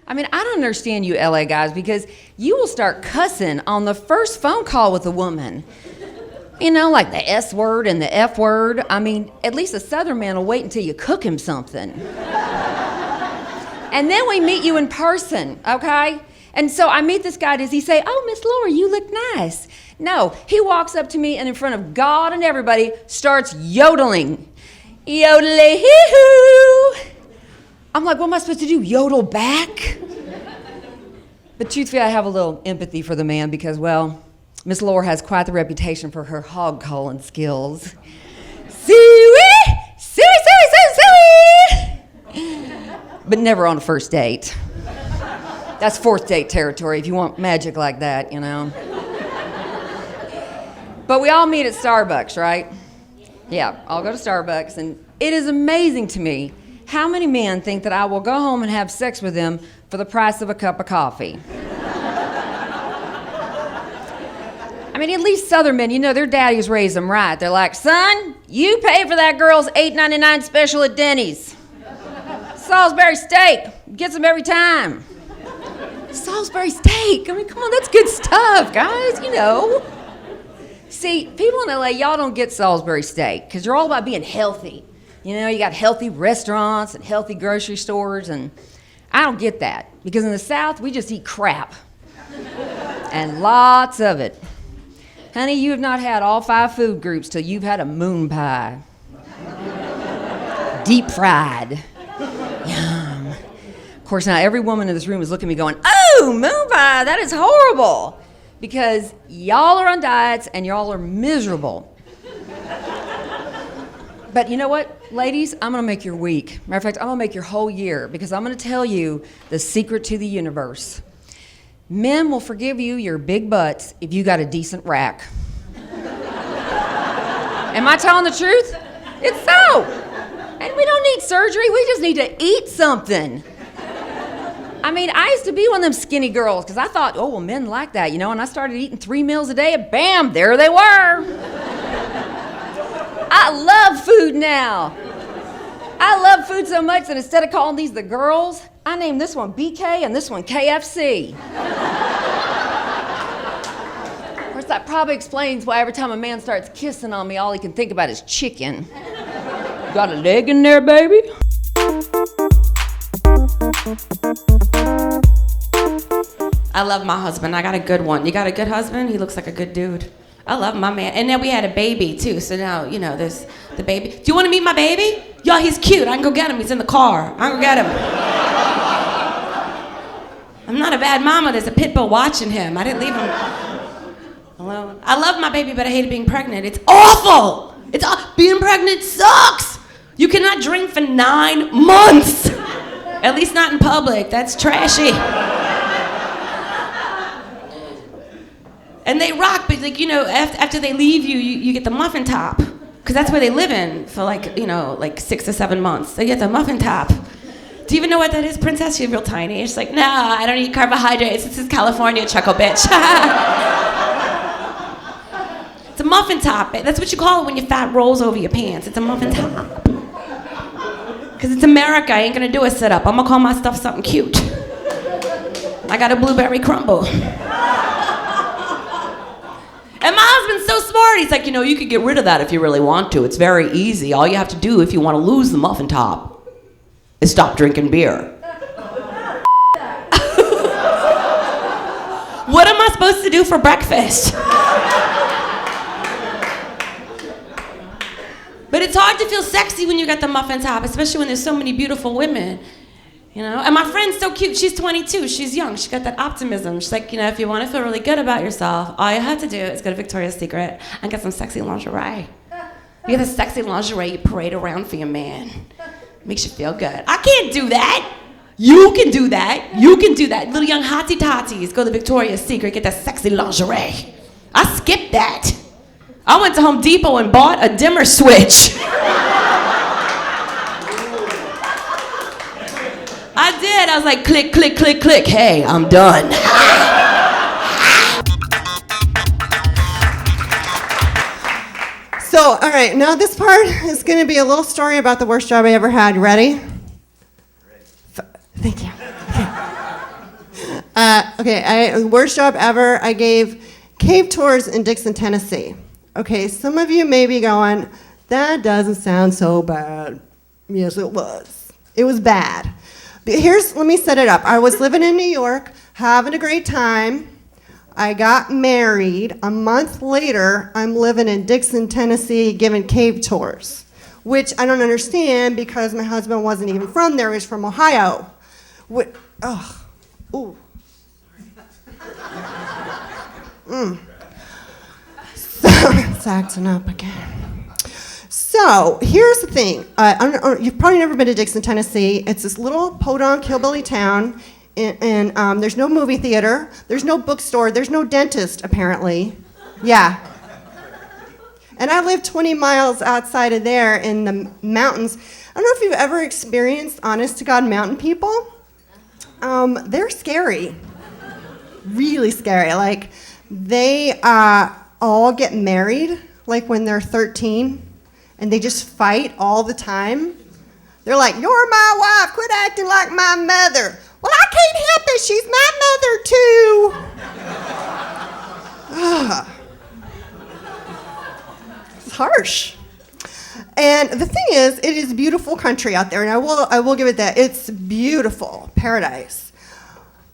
I mean, I don't understand you LA guys, because you will start cussing on the first phone call with a woman. You know, like the S word and the F word. I mean, at least a Southern man will wait until you cook him something. And then we meet you in person, okay? And so I meet this guy. Does he say, "Oh, Miss Lora, you look nice"? No, he walks up to me and in front of God and everybody starts yodeling. Yodel-hee-hoo. I'm like, what am I supposed to do, yodel back? But truthfully, I have a little empathy for the man because, well, Miss Lora has quite the reputation for her hog calling skills. Suey! Suey, suey, suey, suey! But never on a first date. That's fourth date territory if you want magic like that, you know. But we all meet at Starbucks, right? Yeah, I'll go to Starbucks, and it is amazing to me how many men think that I will go home and have sex with them for the price of a cup of coffee. I mean, at least Southern men, you know, their daddies raised them right. They're like, "Son, you pay for that girl's $8.99 special at Denny's. Salisbury steak, gets them every time." Salisbury steak, I mean, come on, that's good stuff, guys, you know. See, people in LA, y'all don't get Salisbury steak because you're all about being healthy. You know, you got healthy restaurants and healthy grocery stores, and I don't get that because in the South, we just eat crap. And lots of it. Honey, you have not had all 5 food groups till you've had a moon pie. Deep fried. Yum. Of course, now every woman in this room is looking at me going, "Oh, moon pie, that is horrible." Because y'all are on diets and y'all are miserable. But you know what, ladies? I'm gonna make your week. Matter of fact, I'm gonna make your whole year because I'm gonna tell you the secret to the universe. Men will forgive you your big butts if you got a decent rack. Am I telling the truth? It's so. And we don't need surgery, we just need to eat something. I mean, I used to be one of them skinny girls because I thought, oh, well, men like that, you know, and I started eating 3 meals a day and bam, there they were. I love food now. I love food so much that instead of calling these the girls, I named this one BK and this one KFC. Of course, that probably explains why every time a man starts kissing on me, all he can think about is chicken. Got a leg in there, baby? I love my husband. I got a good one. You got a good husband? He looks like a good dude. I love my man. And then we had a baby, too. So now, you know, there's the baby. Do you want to meet my baby? Yo, he's cute. I can go get him. He's in the car. I can go get him. I'm not a bad mama. There's a pit bull watching him. I didn't leave him alone. I love my baby, but I hate being pregnant. It's awful. Being pregnant sucks. You cannot drink for 9 months. At least not in public. That's trashy. And they rock, but like, you know, after they leave you, you get the muffin top. Because that's where they live in for like, you know, like 6 to 7 months. They get the muffin top. Do you even know what that is, Princess? She's real tiny. She's like, "No, I don't eat carbohydrates. This is California, chuckle bitch." It's a muffin top. That's what you call it when your fat rolls over your pants. It's a muffin top. Because it's America. I ain't going to do a sit-up. I'm going to call my stuff something cute. I got a blueberry crumble. And my husband's so smart. He's like, "You know, you could get rid of that if you really want to. It's very easy. All you have to do if you want to lose the muffin top is stop drinking beer." What am I supposed to do for breakfast? But it's hard to feel sexy when you got the muffin top, especially when there's so many beautiful women. You know, and my friend's so cute. She's 22. She's young. She got that optimism. She's like, "You know, if you want to feel really good about yourself, all you have to do is go to Victoria's Secret and get some sexy lingerie. You get the sexy lingerie you parade around for your man. Makes you feel good." I can't do that. You can do that. You can do that. Little young hottie totties go to Victoria's Secret, get that sexy lingerie. I skipped that. I went to Home Depot and bought a dimmer switch. I did. I was like, click, click, click, click. Hey, I'm done. So, all right, now this part is going to be a little story about the worst job I ever had. You ready? Thank you. Okay. Worst job ever. I gave cave tours in Dixon, Tennessee. Okay, some of you may be going, that doesn't sound so bad. Yes, it was. It was bad. But let me set it up. I was living in New York, having a great time. I got married. A month later, I'm living in Dixon, Tennessee, giving cave tours, which I don't understand because my husband wasn't even from there. He was from Ohio. So it's acting up again. So here's the thing. You've probably never been to Dixon, Tennessee. It's this little podunk hillbilly town, and there's no movie theater. There's no bookstore. There's no dentist, apparently. Yeah. And I live 20 miles outside of there in the mountains. I don't know if you've ever experienced honest-to-God mountain people. They're scary. Really scary. Like, they all get married, like, when they're 13, and they just fight all the time. They're like, you're my wife, quit acting like my mother. Well, I can't help it, she's my mother, too. It's harsh. And the thing is, it is beautiful country out there, and I will give it that. It's beautiful, paradise.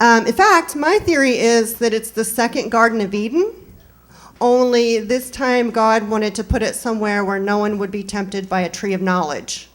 In fact, my theory is that it's the second Garden of Eden, only this time God wanted to put it somewhere where no one would be tempted by a tree of knowledge.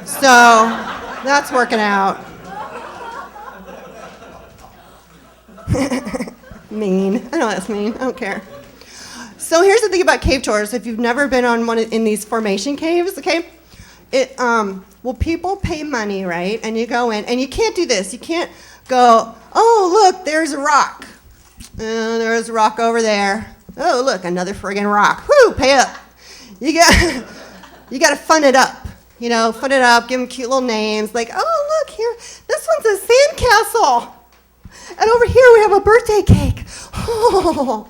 So that's working out. Mean. I know that's mean. I don't care. So here's the thing about cave tours. If you've never been on one in these formation caves, okay, people pay money, right? And you go in, and you can't do this. You can't go, oh, look, there's a rock. There's a rock over there. Oh, look, another friggin' rock. Whoo, pay up. You got to fun it up. You know, fun it up, give them cute little names. Like, oh, look, here, this one's a sandcastle. And over here we have a birthday cake. Oh.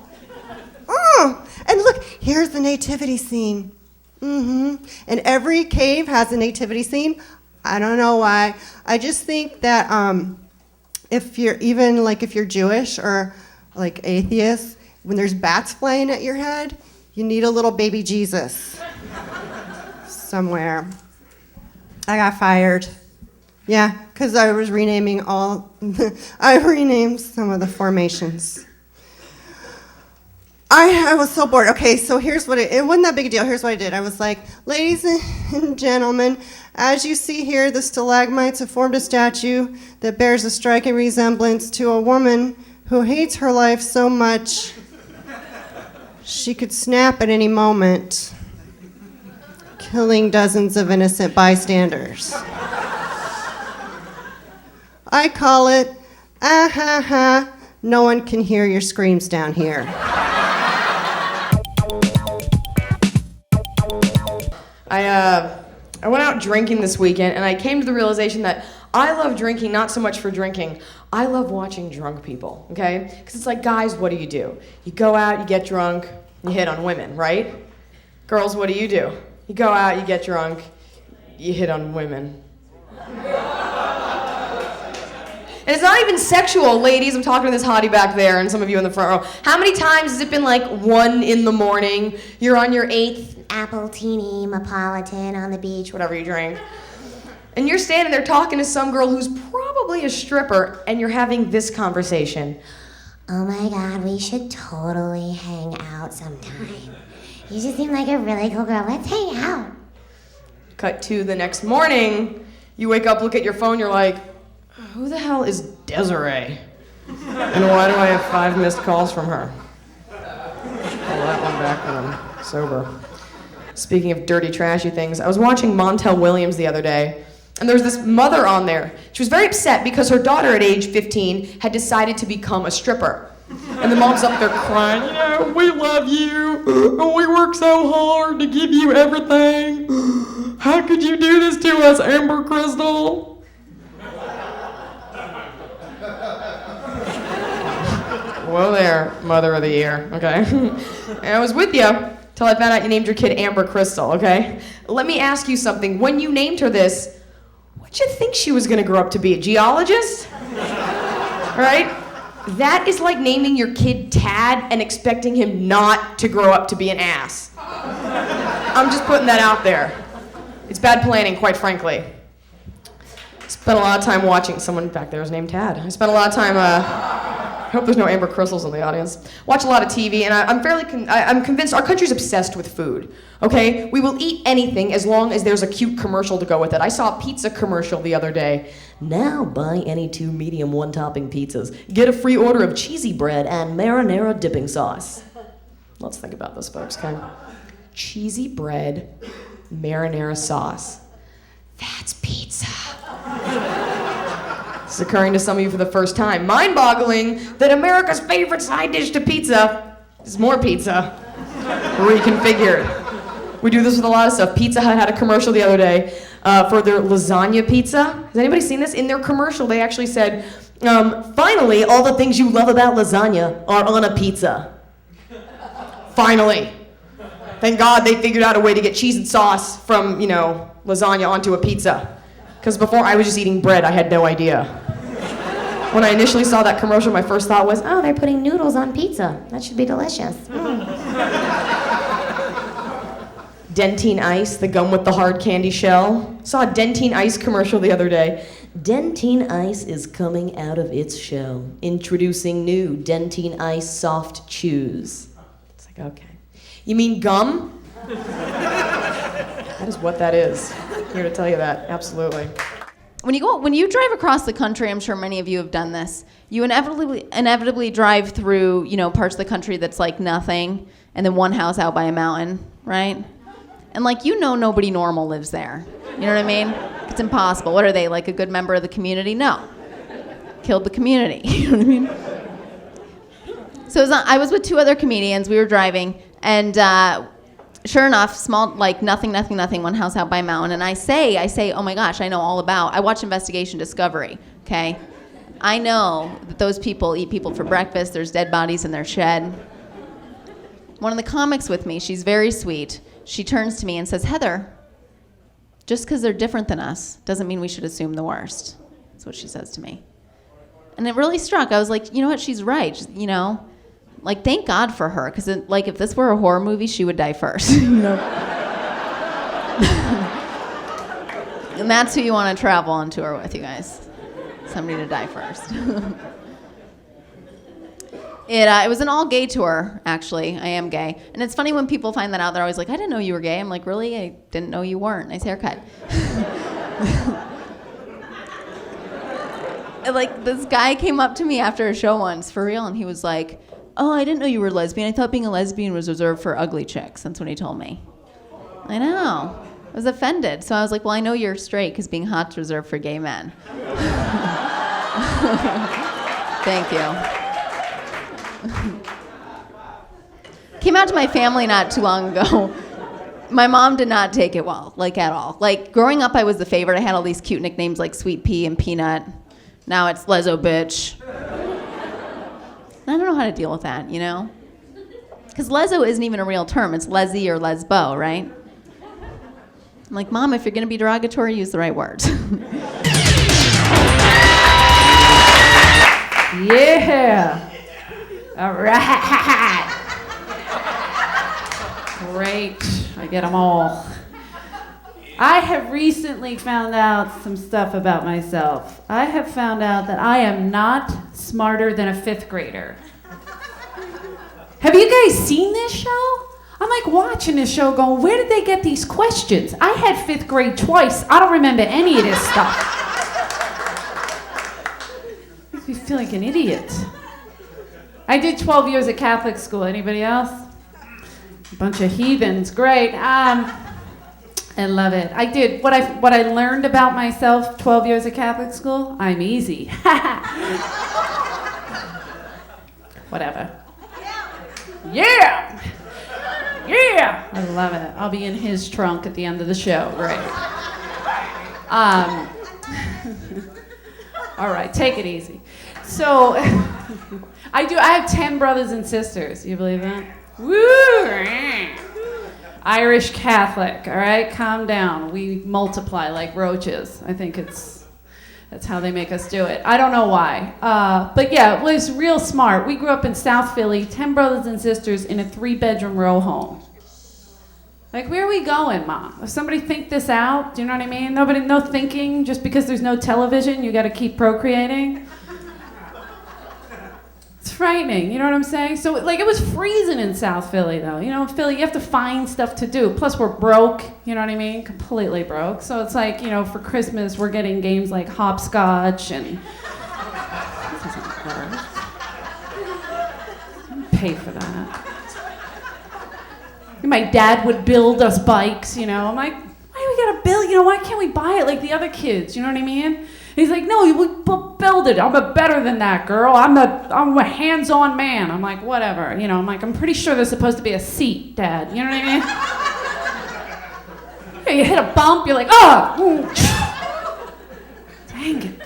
And look, here's the nativity scene. And every cave has a nativity scene. I don't know why. I just think that if you're Jewish or like atheist, when there's bats flying at your head, you need a little baby Jesus somewhere. I got fired. Yeah, because I was renaming I renamed some of the formations. I was so bored. Okay, so here's what it wasn't that big a deal. Here's what I did. I was like, ladies and gentlemen, as you see here, the stalagmites have formed a statue that bears a striking resemblance to a woman who hates her life so much she could snap at any moment, killing dozens of innocent bystanders. I call it, no one can hear your screams down here. I went out drinking this weekend, and I came to the realization that I love drinking not so much for drinking. I love watching drunk people, okay? Because it's like, guys, what do? You go out, you get drunk, you hit on women, right? Girls, what do? You go out, you get drunk, you hit on women. And it's not even sexual, ladies. I'm talking to this hottie back there and some of you in the front row. How many times has it been like 1 a.m, you're on your 8th apple-tini Neapolitan on the beach, whatever you drink, and you're standing there talking to some girl who's probably a stripper, and you're having this conversation. Oh my God, we should totally hang out sometime. You just seem like a really cool girl. Let's hang out. Cut to the next morning, you wake up, look at your phone, you're like, who the hell is Desiree? And why do I have 5 missed calls from her? Pull that one back when I'm sober. Speaking of dirty, trashy things, I was watching Montel Williams the other day, and there was this mother on there. She was very upset because her daughter at age 15 had decided to become a stripper. And the mom's up there crying, we love you, and we work so hard to give you everything. How could you do this to us, Amber Crystal? Whoa there, mother of the year, okay? And I was with you till I found out you named your kid Amber Crystal, okay? Let me ask you something. When you named her this, what'd you think she was gonna grow up to be, a geologist? All right? That is like naming your kid Tad and expecting him not to grow up to be an ass. I'm just putting that out there. It's bad planning, quite frankly. Spent a lot of time watching. Someone back there is named Tad. I spent a lot of time. I hope there's no Amber Crystals in the audience. Watch a lot of TV, and I'm convinced our country's obsessed with food. Okay, we will eat anything as long as there's a cute commercial to go with it. I saw a pizza commercial the other day. Now buy any 2 medium 1-topping pizzas. Get a free order of cheesy bread and marinara dipping sauce. Let's think about this, folks. Okay, cheesy bread, marinara sauce. That's pizza. This is occurring to some of you for the first time. Mind-boggling that America's favorite side dish to pizza is more pizza. Reconfigured. We do this with a lot of stuff. Pizza Hut had a commercial the other day for their lasagna pizza. Has anybody seen this? In their commercial, they actually said, finally, all the things you love about lasagna are on a pizza. Finally. Thank God they figured out a way to get cheese and sauce from, lasagna onto a pizza. Because before I was just eating bread, I had no idea. When I initially saw that commercial, my first thought was, Oh, they're putting noodles on pizza. That should be delicious. Dentine Ice, the gum with the hard candy shell. Saw a Dentine Ice commercial the other day. Dentine Ice is coming out of its shell. Introducing new Dentine Ice Soft Chews. It's like, okay. You mean gum? That is what that is. I'm here to tell you that, absolutely. When you drive across the country, I'm sure many of you have done this, you inevitably drive through, parts of the country that's like nothing, and then one house out by a mountain, right? And nobody normal lives there. You know what I mean? It's impossible. What are they, like a good member of the community? No. Killed the community. You know what I mean? So I was with 2 other comedians. We were driving, and sure enough, small, nothing, one house out by a mountain. And I say, oh my gosh, I know all about. I watch Investigation Discovery, okay? I know that those people eat people for breakfast. There's dead bodies in their shed. One of the comics with me, she's very sweet. She turns to me and says, Heather, just because they're different than us doesn't mean we should assume the worst. That's what she says to me. And it really struck. I was like, you know what, she's right. Thank God for her, because if this were a horror movie, she would die first. And that's who you want to travel on tour with, you guys. Somebody to die first. It was an all-gay tour, actually. I am gay. And it's funny when people find that out, they're always like, I didn't know you were gay. I'm like, really? I didn't know you weren't. Nice haircut. This guy came up to me after a show once, for real, and he was like, oh, I didn't know you were lesbian. I thought being a lesbian was reserved for ugly chicks. That's what he told me. I know. I was offended. So I was like, well, I know you're straight because being hot's reserved for gay men. Thank you. Came out to my family not too long ago. My mom did not take it well, at all. Growing up, I was the favorite. I had all these cute nicknames like Sweet Pea and Peanut. Now it's Lezo Bitch. I don't know how to deal with that, Because Lezo isn't even a real term. It's Leslie or Lesbo, right? I'm like, Mom, if you're going to be derogatory, use the right words. Yeah. All right. Great. I get them all. I have recently found out some stuff about myself. I have found out that I am not smarter than a 5th grader. Have you guys seen this show? I'm watching this show going, where did they get these questions? I had 5th grade twice. I don't remember any of this stuff. Makes me feel like an idiot. I did 12 years at Catholic school. Anybody else? A bunch of heathens. Great. I love it. I did. What I learned about myself 12 years at Catholic school, I'm easy. Whatever. Yeah! Yeah! I love it. I'll be in his trunk at the end of the show. Great. All right, take it easy. So, I have 10 brothers and sisters. You believe that? Woo! Irish Catholic, all right? Calm down. We multiply like roaches. I think it's That's how they make us do it. I don't know why. But yeah, it was real smart. We grew up in South Philly, 10 brothers and sisters in a 3-bedroom row home. Like, where are we going, Mom? Does somebody think this out? Do you know what I mean? No thinking. Just because there's no television, you got to keep procreating. It's frightening, you know what I'm saying? So, like, it was freezing in South Philly, though. You know, in Philly, you have to find stuff to do. Plus, we're broke, you know what I mean? Completely broke. So it's like, you know, for Christmas, we're getting games like hopscotch and... This doesn't work. Don't pay for that. My dad would build us bikes, you know. I'm like, why do we gotta build? You know, why can't we buy it like the other kids? You know what I mean? He's like, no, you build it. I'm better than that, girl. I'm a hands-on man. I'm like, whatever. You know, I'm like, I'm pretty sure there's supposed to be a seat, Dad. You know what I mean? Yeah, you hit a bump, you're like, oh! Dang it.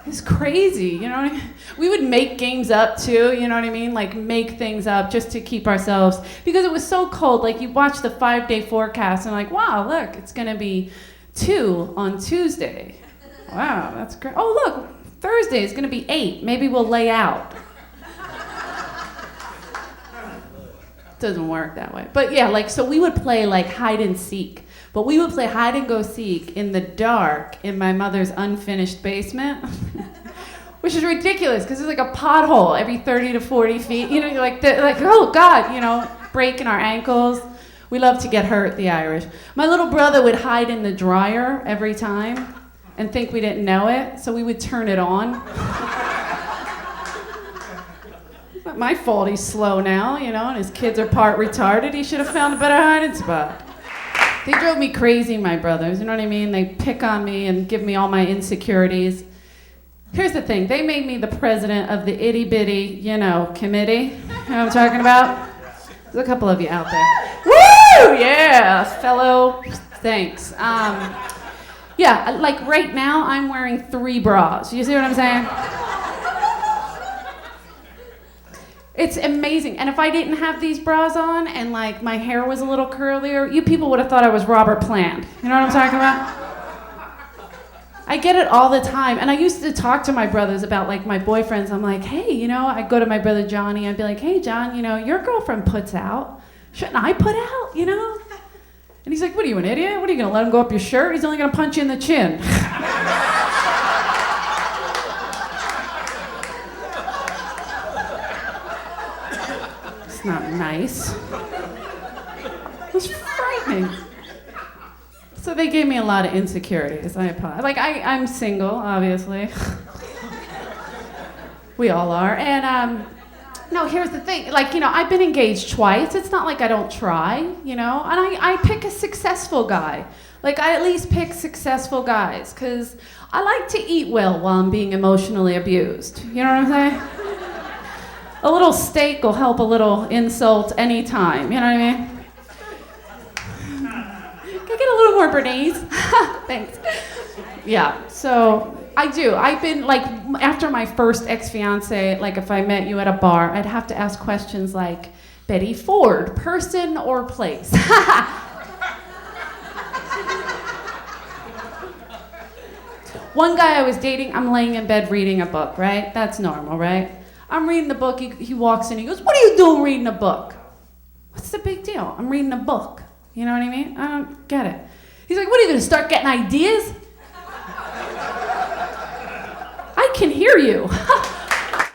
It's crazy, you know what I mean? We would make games up too, you know what I mean? Like make things up just to keep ourselves, because it was so cold. Like you watch the 5-day forecast and like, wow, look, it's gonna be 2 on Tuesday. Wow, that's great. Oh, look, Thursday is gonna be 8. Maybe we'll lay out. Doesn't work that way. But yeah, like, so we would play like hide and seek. But we would play hide and go seek in the dark in my mother's unfinished basement, which is ridiculous because there's like a pothole every 30 to 40 feet. You know, you're like, oh God, you know, breaking our ankles. We love to get hurt, the Irish. My little brother would hide in the dryer every time and think we didn't know it, so we would turn it on. It's not my fault he's slow now, you know, and his kids are part retarded. He should have found a better hiding spot. They drove me crazy, my brothers, you know what I mean? They pick on me and give me all my insecurities. Here's the thing, they made me the president of the itty-bitty, you know, committee. You know what I'm talking about? There's a couple of you out there. Woo! Yeah, fellow, thanks. Yeah, like right now, I'm wearing 3 bras. You see what I'm saying? It's amazing. And if I didn't have these bras on and like my hair was a little curlier, you people would have thought I was Robert Plant. You know what I'm talking about? I get it all the time. And I used to talk to my brothers about like my boyfriends. I'm like, hey, you know, I'd go to my brother Johnny. I'd be like, hey, John, you know, your girlfriend puts out. Shouldn't I put out, you know? And he's like, what are you, an idiot? What are you going to let him go up your shirt? He's only going to punch you in the chin. It's not nice. It was frightening. So they gave me a lot of insecurities. I apologize. Like, I'm single, obviously. We all are. And, no, here's the thing. Like, you know, I've been engaged twice. It's not like I don't try, you know? And I pick a successful guy. Like, I at least pick successful guys, because I like to eat well while I'm being emotionally abused. You know what I'm saying? A little steak will help a little insult anytime, you know what I mean? Can I get a little more Bernaise? Thanks. Yeah, so I do. I've been, like, after my first ex-fiance, like, if I met you at a bar, I'd have to ask questions like, Betty Ford, person or place? One guy I was dating, I'm laying in bed reading a book, right? That's normal, right? I'm reading the book, he walks in, he goes, what are you doing reading a book? What's the big deal? I'm reading a book. You know what I mean? I don't get it. He's like, what are you gonna start getting ideas? I can hear you.